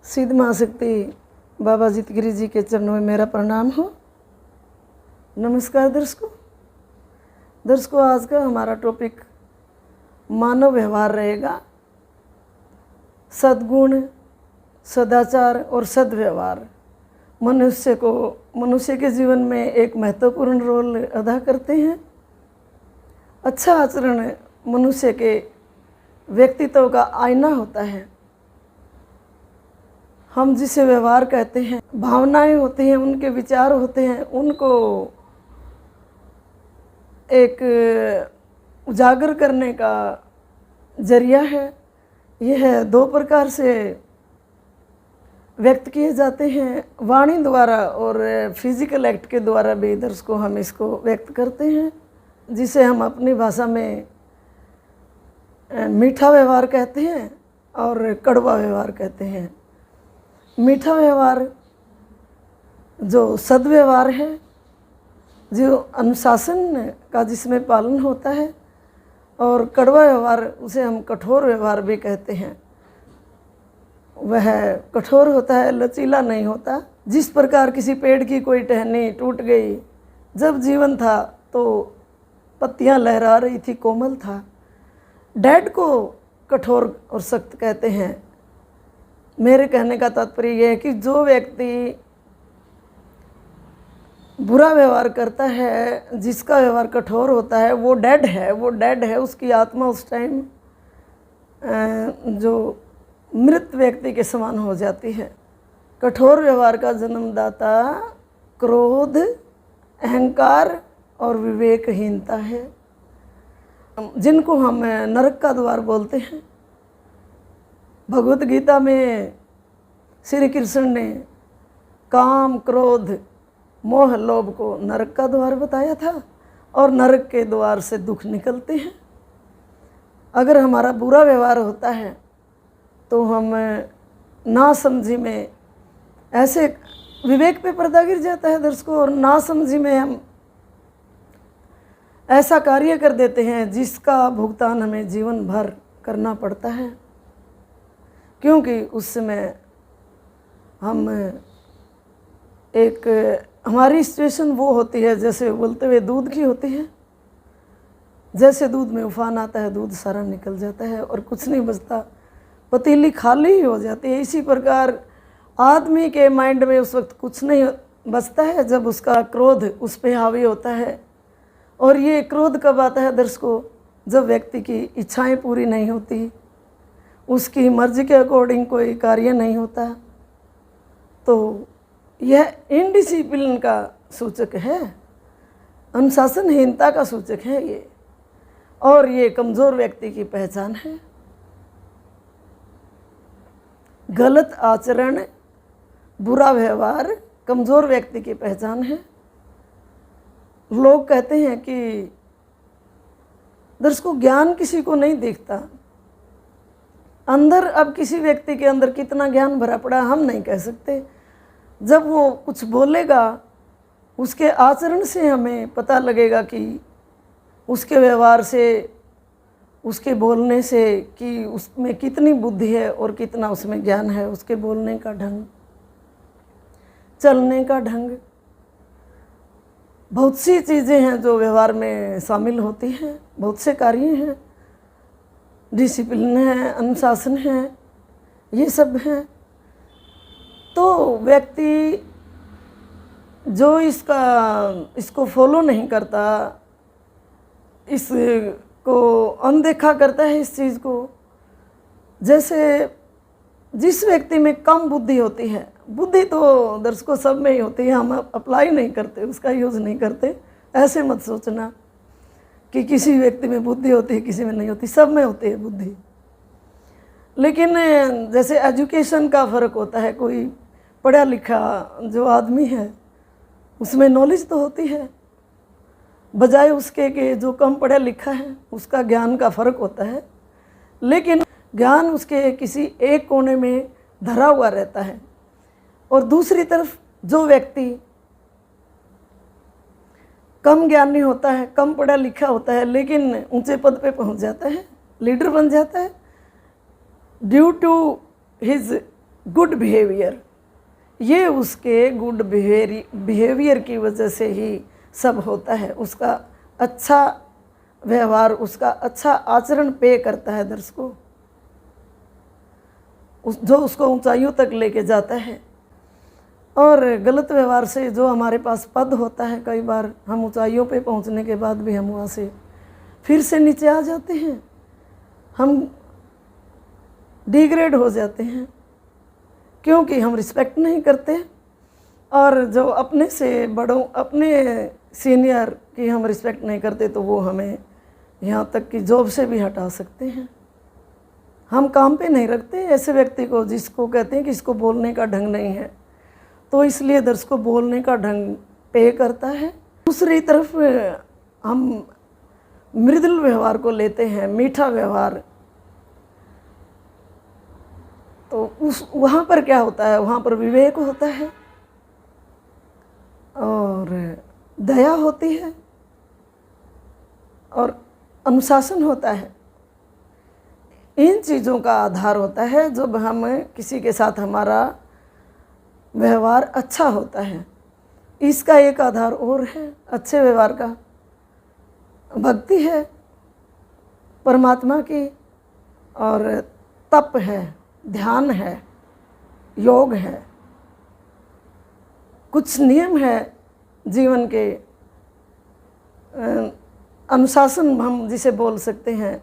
सिद्ध महाशक्ति बाबा जितगिरी जी के चरणों में मेरा प्रणाम हो। नमस्कार दर्शकों, आज का हमारा टॉपिक मानव व्यवहार रहेगा। सद्गुण, सदाचार और सद्व्यवहार मनुष्य के जीवन में एक महत्वपूर्ण रोल अदा करते हैं। अच्छा आचरण मनुष्य के व्यक्तित्व का आईना होता है। हम जिसे व्यवहार कहते हैं, भावनाएं होती हैं, उनके विचार होते हैं, उनको एक उजागर करने का जरिया है। यह दो प्रकार से व्यक्त किए जाते हैं, वाणी द्वारा और फिजिकल एक्ट के द्वारा भी दर्शकों हम इसको व्यक्त करते हैं, जिसे हम अपनी भाषा में मीठा व्यवहार कहते हैं और कड़वा व्यवहार कहते हैं। मीठा व्यवहार जो सद्व्यवहार है, जो अनुशासन का जिसमें पालन होता है, और कड़वा व्यवहार उसे हम कठोर व्यवहार भी कहते हैं। वह कठोर होता है, लचीला नहीं होता। जिस प्रकार किसी पेड़ की कोई टहनी टूट गई, जब जीवन था तो पत्तियां लहरा रही थी, कोमल था। डेड को कठोर और सख्त कहते हैं। मेरे कहने का तात्पर्य यह है कि जो व्यक्ति बुरा व्यवहार करता है, जिसका व्यवहार कठोर होता है, वो डेड है। उसकी आत्मा उस टाइम जो मृत व्यक्ति के समान हो जाती है। कठोर व्यवहार का जन्मदाता क्रोध, अहंकार और विवेकहीनता है, जिनको हम नरक का द्वार बोलते हैं। भगवत गीता में श्री कृष्ण ने काम, क्रोध, मोह, लोभ को नरक का द्वार बताया था, और नरक के द्वार से दुख निकलते हैं। अगर हमारा बुरा व्यवहार होता है तो हम नासमझी में, ऐसे विवेक पे पर्दा गिर जाता है दर्शकों, और नासमझी में हम ऐसा कार्य कर देते हैं जिसका भुगतान हमें जीवन भर करना पड़ता है, क्योंकि उस समय हम हमारी सिचुएशन वो होती है जैसे बोलते हुए दूध की होती है। जैसे दूध में उफान आता है, दूध सारा निकल जाता है और कुछ नहीं बचता, पतीली खाली ही हो जाती है। इसी प्रकार आदमी के माइंड में उस वक्त कुछ नहीं बचता है जब उसका क्रोध उस पर हावी होता है। और ये क्रोध कब आता है दर्शकों? जब व्यक्ति की इच्छाएं पूरी नहीं होती, उसकी मर्जी के अकॉर्डिंग कोई कार्य नहीं होता, तो यह इनडिसिप्लिन का सूचक है, अनुशासनहीनता का सूचक है ये, और ये कमज़ोर व्यक्ति की पहचान है। गलत आचरण, बुरा व्यवहार कमज़ोर व्यक्ति की पहचान है। लोग कहते हैं कि दर्शकों, ज्ञान किसी को नहीं दिखता। अंदर अब किसी व्यक्ति के अंदर कितना ज्ञान भरा पड़ा हम नहीं कह सकते। जब वो कुछ बोलेगा, उसके आचरण से हमें पता लगेगा कि उसके व्यवहार से, उसके बोलने से, कि उसमें कितनी बुद्धि है और कितना उसमें ज्ञान है। उसके बोलने का ढंग, चलने का ढंग, बहुत सी चीज़ें हैं जो व्यवहार में शामिल होती हैं। बहुत से कार्य हैं, डिसिप्लिन है, अनुशासन है, ये सब हैं। तो व्यक्ति जो इसको फॉलो नहीं करता, इसको अनदेखा करता है, इस चीज़ को, जैसे जिस व्यक्ति में कम बुद्धि होती है, बुद्धि तो दर्शकों सब में ही होती है, हम अप्लाई नहीं करते, उसका यूज़ नहीं करते। ऐसे मत सोचना कि किसी व्यक्ति में बुद्धि होती है, किसी में नहीं होती, सब में होती है बुद्धि। लेकिन जैसे एजुकेशन का फ़र्क होता है, कोई पढ़ा लिखा जो आदमी है उसमें नॉलेज तो होती है, बजाय उसके कि जो कम पढ़ा लिखा है उसका ज्ञान का फ़र्क होता है। लेकिन ज्ञान उसके किसी एक कोने में धरा हुआ रहता है। और दूसरी तरफ जो व्यक्ति कम ज्ञानी होता है, कम पढ़ा लिखा होता है, लेकिन ऊंचे पद पे पहुंच जाता है, लीडर बन जाता है, due to his good behaviour, ये उसके गुड बिहेवियर की वजह से ही सब होता है। उसका अच्छा व्यवहार, उसका अच्छा आचरण पे करता है दर्शकों, जो उसको ऊंचाइयों तक लेके जाता है। और गलत व्यवहार से जो हमारे पास पद होता है, कई बार हम ऊंचाइयों पे पहुंचने के बाद भी हम वहाँ से फिर से नीचे आ जाते हैं, हम डिग्रेड हो जाते हैं, क्योंकि हम रिस्पेक्ट नहीं करते। और जो अपने से बड़ों, अपने सीनियर की हम रिस्पेक्ट नहीं करते तो वो हमें यहाँ तक कि जॉब से भी हटा सकते हैं। हम काम पे नहीं रखते ऐसे व्यक्ति को जिसको कहते हैं कि इसको बोलने का ढंग नहीं है, तो इसलिए दर्शकों बोलने का ढंग पे करता है। दूसरी तरफ हम मृदुल व्यवहार को लेते हैं, मीठा व्यवहार, तो उस वहाँ पर क्या होता है, वहाँ पर विवेक होता है और दया होती है और अनुशासन होता है। इन चीज़ों का आधार होता है जब हम किसी के साथ हमारा व्यवहार अच्छा होता है। इसका एक आधार और है अच्छे व्यवहार का, भक्ति है परमात्मा की, और तप है, ध्यान है, योग है, कुछ नियम है जीवन के, अनुशासन हम जिसे बोल सकते हैं।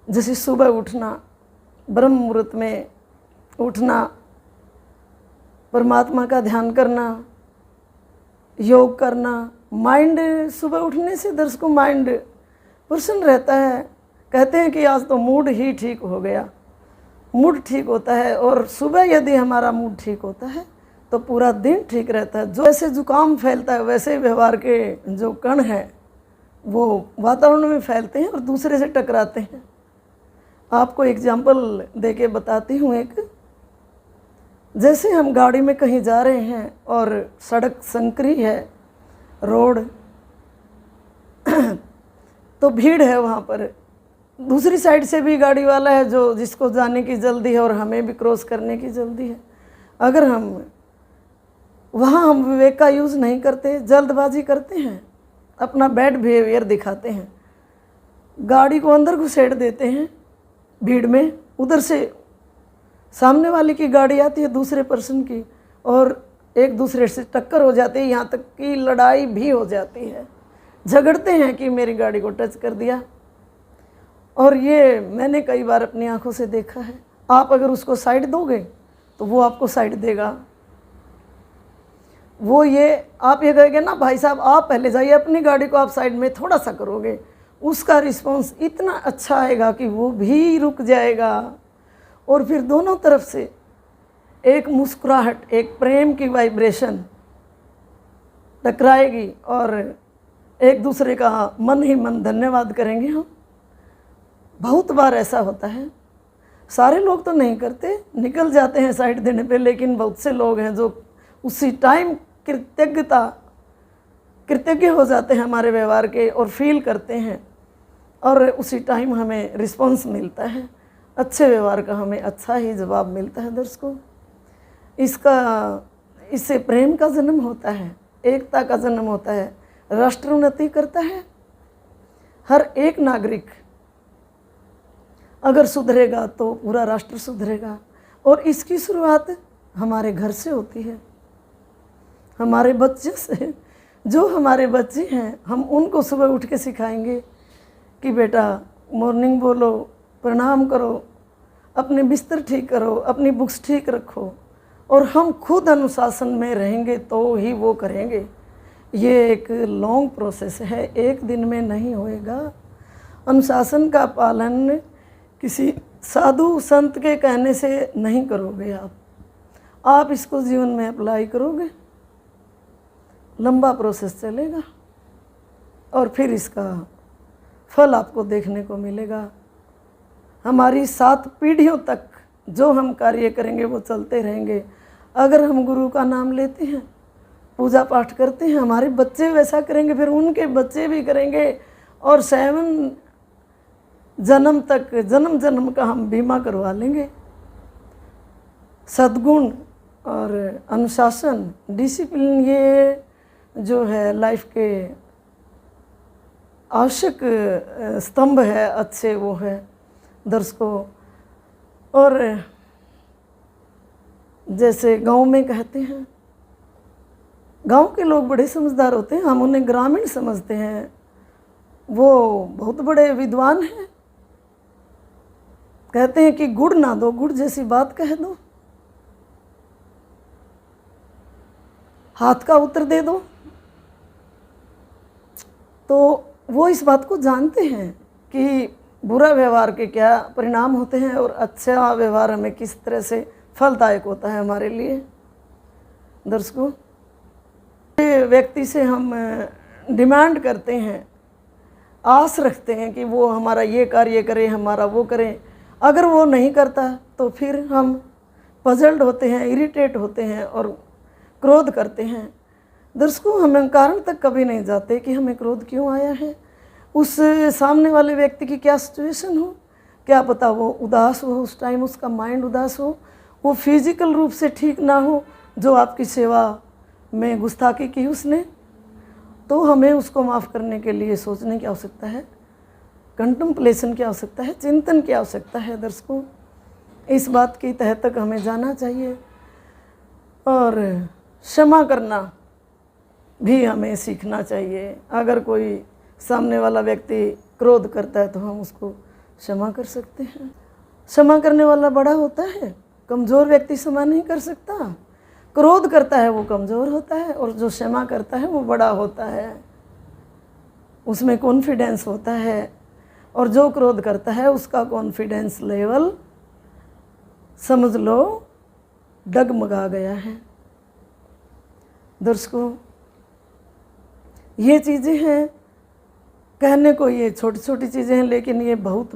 जैसे सुबह उठना, ब्रह्म मुहूर्त में उठना, परमात्मा का ध्यान करना, योग करना। माइंड सुबह उठने से दर्शकों माइंड प्रसन्न रहता है। कहते हैं कि आज तो मूड ही ठीक हो गया, मूड ठीक होता है। और सुबह यदि हमारा मूड ठीक होता है तो पूरा दिन ठीक रहता है। जो ऐसे जुकाम फैलता है वैसे व्यवहार के जो कण हैं वो वातावरण में फैलते हैं और दूसरे से टकराते हैं। आपको एग्जाम्पल देके बताती हूँ एक। जैसे हम गाड़ी में कहीं जा रहे हैं और सड़क संकरी है, रोड तो भीड़ है वहाँ पर, दूसरी साइड से भी गाड़ी वाला है जो जिसको जाने की जल्दी है और हमें भी क्रॉस करने की जल्दी है। अगर हम विवेक का यूज़ नहीं करते, जल्दबाजी करते हैं, अपना बैड बिहेवियर दिखाते हैं, गाड़ी को अंदर घुसेड़ देते हैं भीड़ में, उधर से सामने वाले की गाड़ी आती है दूसरे पर्सन की और एक दूसरे से टक्कर हो जाती है, यहाँ तक कि लड़ाई भी हो जाती है, झगड़ते हैं कि मेरी गाड़ी को टच कर दिया। और ये मैंने कई बार अपनी आंखों से देखा है। आप अगर उसको साइड दोगे तो वो आपको साइड देगा। वो आप ये कहेंगे ना भाई साहब आप पहले जाइए, अपनी गाड़ी को आप साइड में थोड़ा सा करोगे, उसका रिस्पॉन्स इतना अच्छा आएगा कि वो भी रुक जाएगा। और फिर दोनों तरफ से एक मुस्कुराहट, एक प्रेम की वाइब्रेशन टकराएगी और एक दूसरे का मन ही मन धन्यवाद करेंगे हम। बहुत बार ऐसा होता है, सारे लोग तो नहीं करते, निकल जाते हैं साइड देने पे, लेकिन बहुत से लोग हैं जो उसी टाइम कृतज्ञ हो जाते हैं हमारे व्यवहार के और फील करते हैं और उसी टाइम हमें रिस्पॉन्स मिलता है, अच्छे व्यवहार का हमें अच्छा ही जवाब मिलता है। दर्शकों, इससे प्रेम का जन्म होता है, एकता का जन्म होता है, राष्ट्र उन्नति करता है। हर एक नागरिक अगर सुधरेगा तो पूरा राष्ट्र सुधरेगा। और इसकी शुरुआत हमारे घर से होती है, हमारे बच्चे से। जो हमारे बच्चे हैं हम उनको सुबह उठ के सिखाएंगे कि बेटा मॉर्निंग बोलो, प्रणाम करो, अपने बिस्तर ठीक करो, अपनी बुक्स ठीक रखो, और हम खुद अनुशासन में रहेंगे तो ही वो करेंगे। ये एक लॉन्ग प्रोसेस है, एक दिन में नहीं होएगा। अनुशासन का पालन किसी साधु संत के कहने से नहीं करोगे आप इसको जीवन में अप्लाई करोगे, लंबा प्रोसेस चलेगा और फिर इसका फल आपको देखने को मिलेगा। हमारी 7 पीढ़ियों तक जो हम कार्य करेंगे वो चलते रहेंगे। अगर हम गुरु का नाम लेते हैं, पूजा पाठ करते हैं, हमारे बच्चे वैसा करेंगे, फिर उनके बच्चे भी करेंगे और 7 जन्म तक, जन्म जन्म का हम बीमा करवा लेंगे। सद्गुण और अनुशासन, डिसिप्लिन, ये जो है लाइफ के आवश्यक स्तंभ है, अच्छे वो है दर्शकों। और जैसे गांव में कहते हैं, गांव के लोग बड़े समझदार होते हैं, हम उन्हें ग्रामीण समझते हैं, वो बहुत बड़े विद्वान हैं। कहते हैं कि गुड़ ना दो, गुड़ जैसी बात कह दो, हाथ का उत्तर दे दो। तो वो इस बात को जानते हैं कि बुरा व्यवहार के क्या परिणाम होते हैं और अच्छा व्यवहार हमें किस तरह से फलदायक होता है हमारे लिए। दर्शकों, व्यक्ति से हम डिमांड करते हैं, आस रखते हैं कि वो हमारा ये कार्य करे, हमारा वो करे। अगर वो नहीं करता तो फिर हम पजल्ड होते हैं, इरिटेट होते हैं और क्रोध करते हैं। दर्शकों, हम कारण तक कभी नहीं जाते कि हमें क्रोध क्यों आया है। उस सामने वाले व्यक्ति की क्या सिचुएशन हो, क्या पता वो उदास हो, उस टाइम उसका माइंड उदास हो, वो फिजिकल रूप से ठीक ना हो, जो आपकी सेवा में गुस्ताखी की उसने, तो हमें उसको माफ़ करने के लिए सोचने की आवश्यकता है, कंटेम्पलेशन की आवश्यकता है, चिंतन की आवश्यकता है। दर्शकों, इस बात की तह तक हमें जाना चाहिए और क्षमा करना भी हमें सीखना चाहिए। अगर कोई सामने वाला व्यक्ति क्रोध करता है तो हम उसको क्षमा कर सकते हैं। क्षमा करने वाला बड़ा होता है, कमज़ोर व्यक्ति क्षमा नहीं कर सकता। क्रोध करता है वो कमज़ोर होता है और जो क्षमा करता है वो बड़ा होता है, उसमें कॉन्फिडेंस होता है। और जो क्रोध करता है उसका कॉन्फिडेंस लेवल समझ लो डगमगा गया है। दर्शकों, ये चीज़ें हैं, कहने को ये छोटी छोटी चीज़ें हैं, लेकिन ये बहुत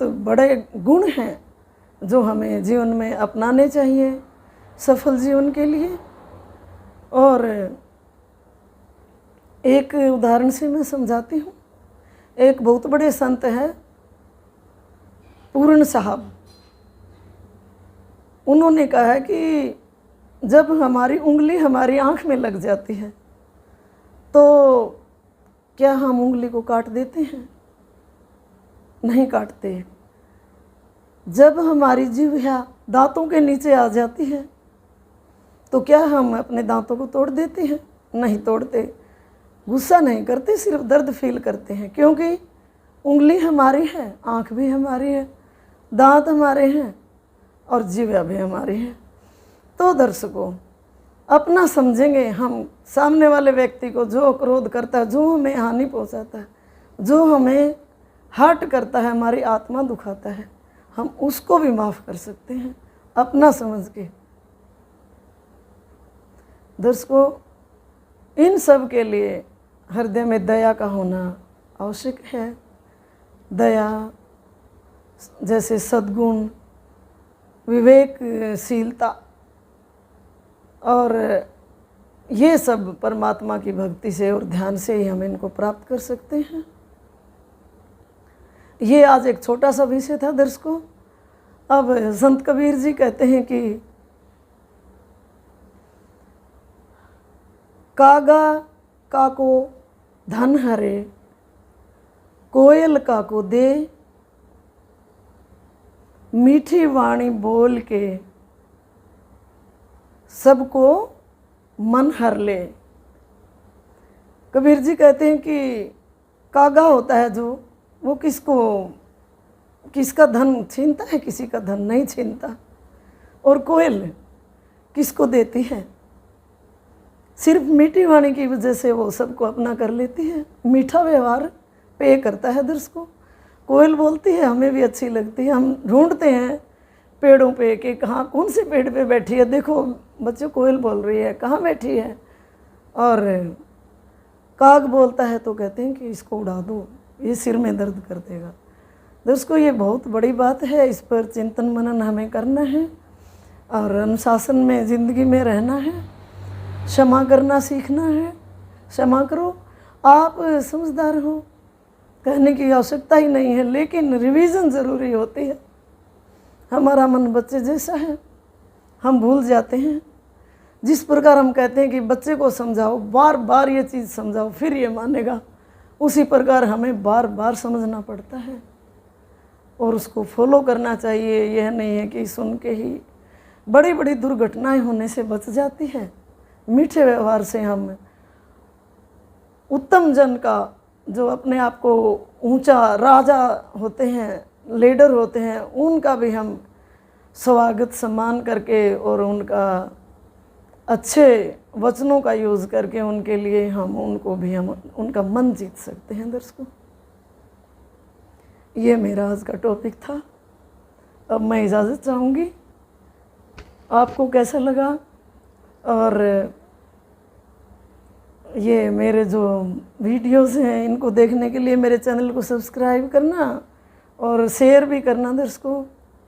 बड़े गुण हैं जो हमें जीवन में अपनाने चाहिए सफल जीवन के लिए। और एक उदाहरण से मैं समझाती हूँ। एक बहुत बड़े संत हैं पूर्ण साहब, उन्होंने कहा है कि जब हमारी उंगली हमारी आँख में लग जाती है तो क्या हम उंगली को काट देते हैं? नहीं काटते। जब हमारी जिह्वा दांतों के नीचे आ जाती है तो क्या हम अपने दांतों को तोड़ देते हैं? नहीं तोड़ते। गुस्सा नहीं करते, सिर्फ दर्द फील करते हैं, क्योंकि उंगली हमारी है, आँख भी हमारी है, दांत हमारे हैं और जिह्वा भी हमारी है। तो दर्शकों, अपना समझेंगे हम सामने वाले व्यक्ति को, जो क्रोध करता है, जो हमें हानि पहुंचाता है, जो हमें हर्ट करता है, हमारी आत्मा दुखाता है, हम उसको भी माफ़ कर सकते हैं अपना समझ के। दर्शकों, इन सब के लिए हृदय में दया का होना आवश्यक है। दया जैसे सद्गुण, विवेकशीलता, और ये सब परमात्मा की भक्ति से और ध्यान से ही हम इनको प्राप्त कर सकते हैं। ये आज एक छोटा सा विषय था दर्शकों। अब संत कबीर जी कहते हैं कि कागा काको धन हरे, कोयल काको दे, मीठी वाणी बोल के सबको मन हर ले। कबीर जी कहते हैं कि कागा होता है जो, वो किसका धन छीनता है? किसी का धन नहीं छीनता। और कोयल किसको देती है? सिर्फ मीठी वाणी की वजह से वो सबको अपना कर लेती है। मीठा व्यवहार पे करता है दर्शकों। कोयल बोलती है, हमें भी अच्छी लगती है, हम ढूंढते हैं पेड़ों पे कि कहाँ कौन से पेड़ पे बैठी है। देखो बच्चों, कोयल बोल रही है, कहाँ बैठी है। और काग बोलता है तो कहते हैं कि इसको उड़ा दो, ये सिर में दर्द कर देगा। दोस्तों, ये बहुत बड़ी बात है, इस पर चिंतन मनन हमें करना है और अनुशासन में ज़िंदगी में रहना है। क्षमा करना सीखना है। क्षमा करो। आप समझदार हो, कहने की आवश्यकता ही नहीं है, लेकिन रिवीजन ज़रूरी होती है। हमारा मन बच्चे जैसा है, हम भूल जाते हैं। जिस प्रकार हम कहते हैं कि बच्चे को समझाओ, बार बार ये चीज़ समझाओ फिर ये मानेगा, उसी प्रकार हमें बार बार समझना पड़ता है और उसको फॉलो करना चाहिए। यह नहीं है कि सुन के ही बड़ी बड़ी दुर्घटनाएं होने से बच जाती है। मीठे व्यवहार से हम उत्तम जन का, जो अपने आप को ऊंचा राजा होते हैं, लीडर होते हैं, उनका भी हम स्वागत सम्मान करके और उनका अच्छे वचनों का यूज़ करके उनके लिए हम उनका मन जीत सकते हैं। दर्शकों, ये मेरा आज का टॉपिक था। अब मैं इजाज़त चाहूँगी। आपको कैसा लगा? और ये मेरे जो वीडियोस हैं इनको देखने के लिए मेरे चैनल को सब्सक्राइब करना और शेयर भी करना दर्शकों।